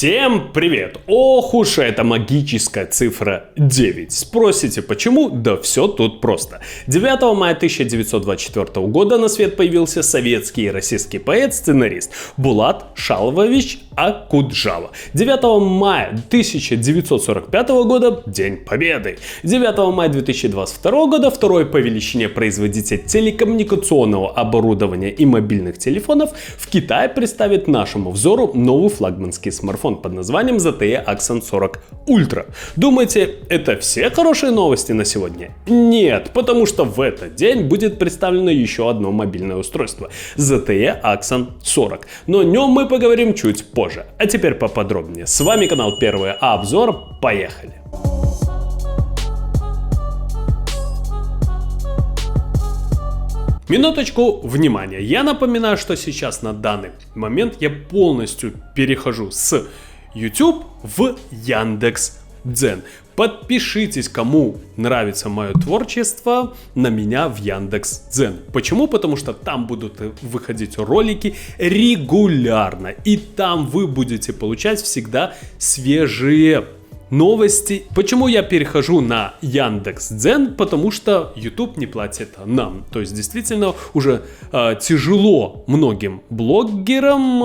Всем привет! Ох уж эта магическая цифра 9. Спросите почему? Да все тут просто. 9 мая 1924 года на свет появился советский и российский поэт-сценарист Булат Шалвович Акуджава. 9 мая 1945 года – День Победы. 9 мая 2022 года второй по величине производитель телекоммуникационного оборудования и мобильных телефонов в Китае представит нашему взору новый флагманский смартфон под названием ZTE Axon 40 Ultra. Думаете, это все хорошие новости на сегодня? Нет, потому что в этот день будет представлено еще одно мобильное устройство ZTE Axon 40. Но о нем мы поговорим чуть позже. А теперь поподробнее. С вами канал Первый Обзор. Поехали! Минуточку внимания. Я напоминаю, что сейчас на данный момент я полностью перехожу с YouTube в Яндекс.Дзен. Подпишитесь, кому нравится мое творчество, на меня в Яндекс.Дзен. Почему? Потому что там будут выходить ролики регулярно. И там вы будете получать всегда свежие новости. Почему я перехожу на Яндекс.Дзен? Потому что YouTube не платит нам. То есть действительно уже тяжело многим блогерам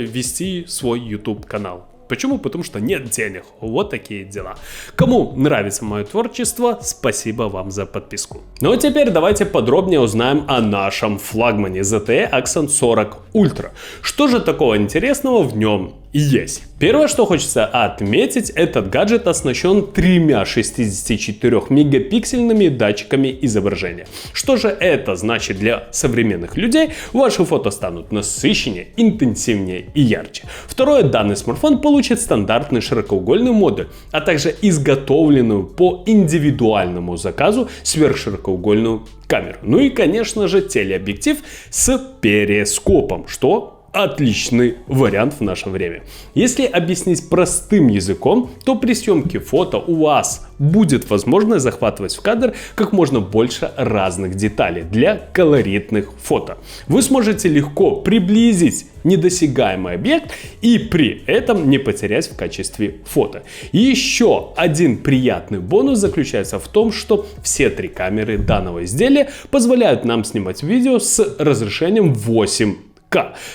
вести свой YouTube канал. Почему? Потому что нет денег. Вот такие дела. Кому нравится мое творчество, спасибо вам за подписку. Ну а теперь давайте подробнее узнаем о нашем флагмане ZTE Axon 40 Ultra. Что же такого интересного в нем есть? Первое, что хочется отметить, этот гаджет оснащен тремя 64-мегапиксельными датчиками изображения. Что же это значит для современных людей? Ваши фото станут насыщеннее, интенсивнее и ярче. Второе, данный смартфон получит стандартный широкоугольный модуль, а также изготовленную по индивидуальному заказу сверхширокоугольную камеру. Ну и, конечно же, телеобъектив с перископом, что отличный вариант в наше время. Если объяснить простым языком, то при съемке фото у вас будет возможность захватывать в кадр как можно больше разных деталей для колоритных фото. Вы сможете легко приблизить недосягаемый объект и при этом не потерять в качестве фото. И еще один приятный бонус заключается в том, что все три камеры данного изделия позволяют нам снимать видео с разрешением 8К.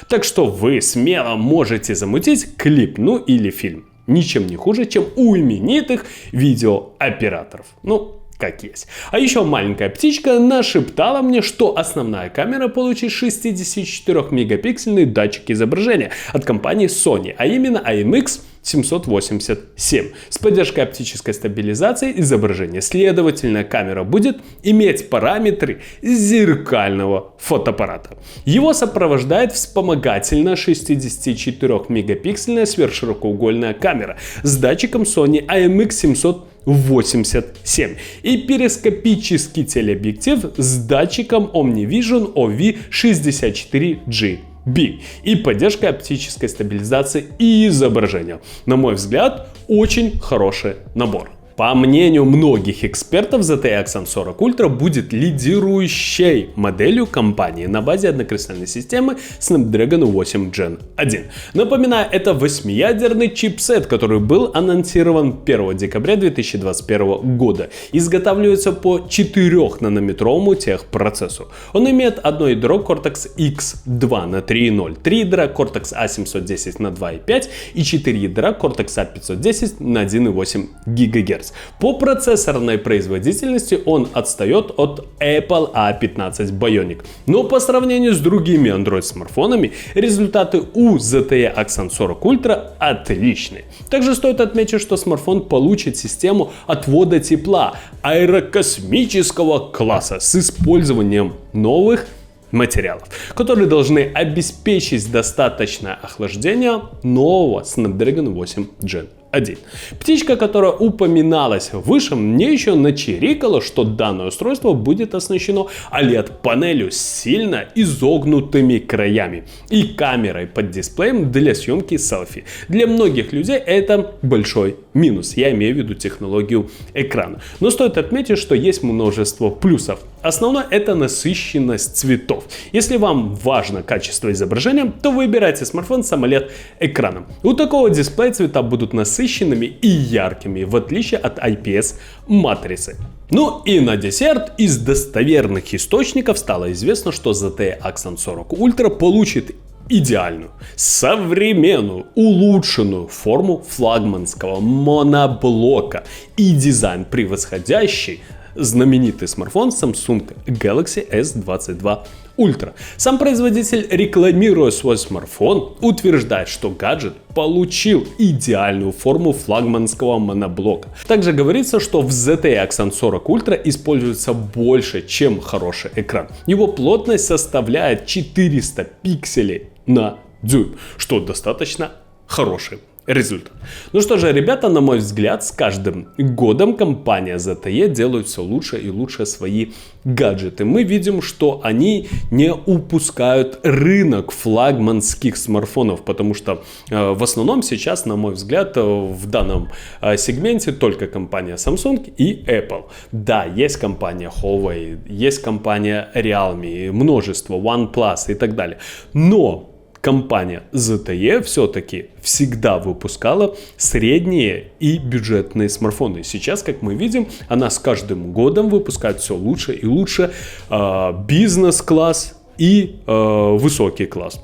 Так что вы смело можете замутить клип, ну или фильм. Ничем не хуже, чем у именитых видеооператоров. Ну, как есть. А еще маленькая птичка нашептала мне, что основная камера получит 64-мегапиксельный датчик изображения от компании Sony, а именно IMX787 с поддержкой оптической стабилизации изображения. Следовательно, камера будет иметь параметры зеркального фотоаппарата. Его сопровождает вспомогательная 64-мегапиксельная сверхширокоугольная камера с датчиком Sony IMX787 и перископический телеобъектив с датчиком OmniVision OV64GB и поддержкой оптической стабилизации и изображения. На мой взгляд, очень хороший набор. По мнению многих экспертов, ZTE Axon 40 Ultra будет лидирующей моделью компании на базе однокристальной системы Snapdragon 8 Gen 1. Напоминаю, это 8-ядерный чипсет, который был анонсирован 1 декабря 2021 года. Изготавливается по 4-нанометровому техпроцессу. Он имеет одно ядро Cortex X2 на 3.0, 3 ядра Cortex A710 на 2.5 и 4 ядра Cortex A510 на 1.8 ГГц. По процессорной производительности он отстает от Apple A15 Bionic. Но по сравнению с другими Android-смартфонами, результаты у ZTE Axon 40 Ultra отличные. Также стоит отметить, что смартфон получит систему отвода тепла аэрокосмического класса с использованием новых материалов, которые должны обеспечить достаточное охлаждение нового Snapdragon 8 Gen 1. Птичка, которая упоминалась выше, мне еще начирикала, что данное устройство будет оснащено OLED-панелью с сильно изогнутыми краями и камерой под дисплеем для съемки селфи. Для многих людей это большой минус, я имею в виду технологию экрана. Но стоит отметить, что есть множество плюсов. Основное — это насыщенность цветов. Если вам важно качество изображения, то выбирайте смартфон с AMOLED-экраном. У такого дисплея цвета будут насыщенными и яркими, в отличие от IPS-матрицы. Ну и на десерт, из достоверных источников стало известно, что ZTE Axon 40 Ultra получит идеальную, современную, улучшенную форму флагманского моноблока и дизайн, превосходящий знаменитый смартфон Samsung Galaxy S22 Ultra. Сам производитель, рекламируя свой смартфон, утверждает, что гаджет получил идеальную форму флагманского моноблока. Также говорится, что в ZTE Axon 40 Ultra используется больше, чем хороший экран. Его плотность составляет 400 пикселей на дюйм, что достаточно хороший результат. Ну что же, ребята, на мой взгляд, с каждым годом компания ZTE делает все лучше и лучше свои гаджеты. Мы видим, что они не упускают рынок флагманских смартфонов, потому что в основном сейчас, на мой взгляд, в данном сегменте только компания Samsung и Apple. Да, есть компания Huawei, есть компания Realme, множество, OnePlus и так далее. Но компания ZTE все-таки всегда выпускала средние и бюджетные смартфоны. Сейчас, как мы видим, она с каждым годом выпускает все лучше и лучше бизнес-класс и высокий класс.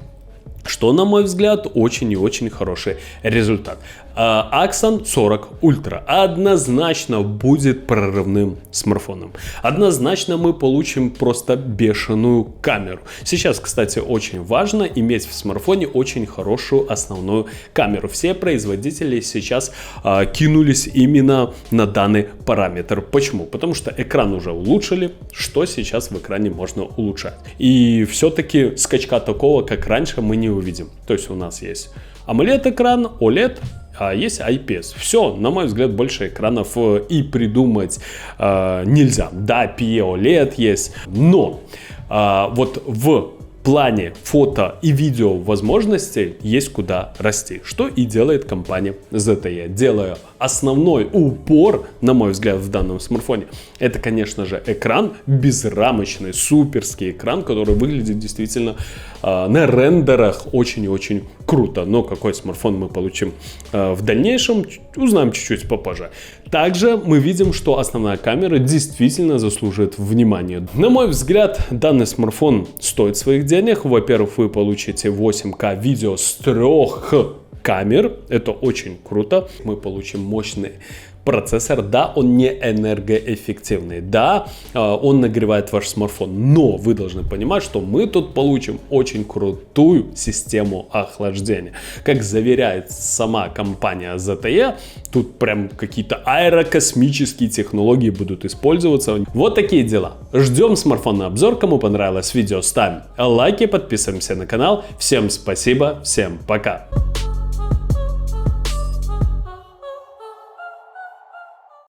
Что, на мой взгляд, очень и очень хороший результат. Axon 40 Ultra однозначно будет прорывным смартфоном. Однозначно мы получим просто бешеную камеру. Сейчас, кстати, очень важно иметь в смартфоне очень хорошую основную камеру. Все производители сейчас кинулись именно на данный параметр. Почему? Потому что экран уже улучшили, что сейчас в экране можно улучшать. И все-таки скачка такого, как раньше, мы не увидим. То есть у нас есть AMOLED-экран, OLED, а есть IPS. Все, на мой взгляд, больше экранов и придумать нельзя. Да, PE-OLED есть, но вот в плане фото и видео возможностей есть куда расти, что и делает компания ZTE, делая основной упор, на мой взгляд, в данном смартфоне. Это, конечно же, экран, безрамочный, суперский экран, который выглядит действительно на рендерах очень и очень круто. Но какой смартфон мы получим в дальнейшем, узнаем чуть-чуть попозже. Также мы видим, что основная камера действительно заслуживает внимания. На мой взгляд, данный смартфон стоит своих денег. Во-первых, вы получите 8К видео с 3 камер. Это очень круто. Мы получим мощный процессор. Да, он не энергоэффективный. Да, он нагревает ваш смартфон. Но вы должны понимать, что мы тут получим очень крутую систему охлаждения. Как заверяет сама компания ZTE, тут прям какие-то аэрокосмические технологии будут использоваться. Вот такие дела. Ждем смартфонный обзор. Кому понравилось видео, ставим лайки, подписываемся на канал. Всем спасибо, всем пока.